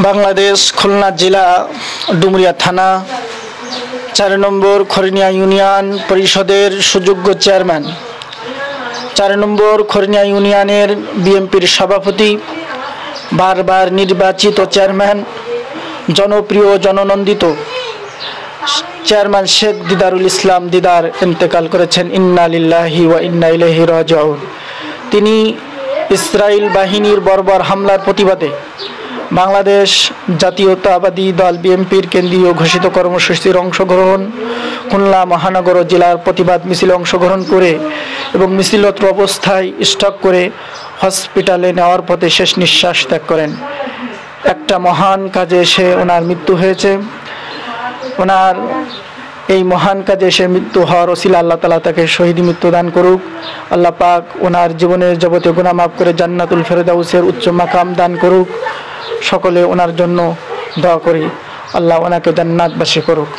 বাংলাদেশ খুলনা জেলা ডুমুরিয়া থানা ৪ নম্বর খরিনিয়া ইউনিয়ন পরিষদের সুযোগ্য চেয়ারম্যান, ৪ নম্বর খরিনিয়া ইউনিয়নের বিএনপির সভাপতি, বারবার নির্বাচিত চেয়ারম্যান, জনপ্রিয় জননন্দিত চেয়ারম্যান শেখ দিদারুল ইসলাম দিদার ইন্তেকাল করেছেন। ইন্না লিল্লাহি ওয়া ইন্না ইলাইহি রাজিউন। তিনি ইসরায়েল বাহিনীর বর্বর হামলার প্রতিবাদে বাংলাদেশ জাতীয়তাবাদী দল বিএনপির কেন্দ্রীয় ঘোষিত কর্মসূচির অংশগ্রহণ, খুলনা মহানগর জেলার প্রতিবাদ মিছিলে অংশগ্রহণ করে এবং মিছিলরত অবস্থায় স্ট্রোক করে হসপিটালে নেওয়ার পথে শেষ নিঃশ্বাস ত্যাগ করেন। একটা মহান কাজে এসে ওনার মৃত্যু হয়েছে। ওনার এই মহান কাজে এসে মৃত্যু হওয়ার ওসিলা আল্লাহ তাআলা তাকে শহীদ মৃত্যু দান করুক। আল্লাহ পাক ওনার জীবনের যাবতীয় গুনাহ মাফ করে জান্নাতুল ফেরদাউসের উচ্চ মাকাম দান করুক। সকলে ওনার জন্য দোয়া করি, আল্লাহ ওনাকে জান্নাতবাসী করুক।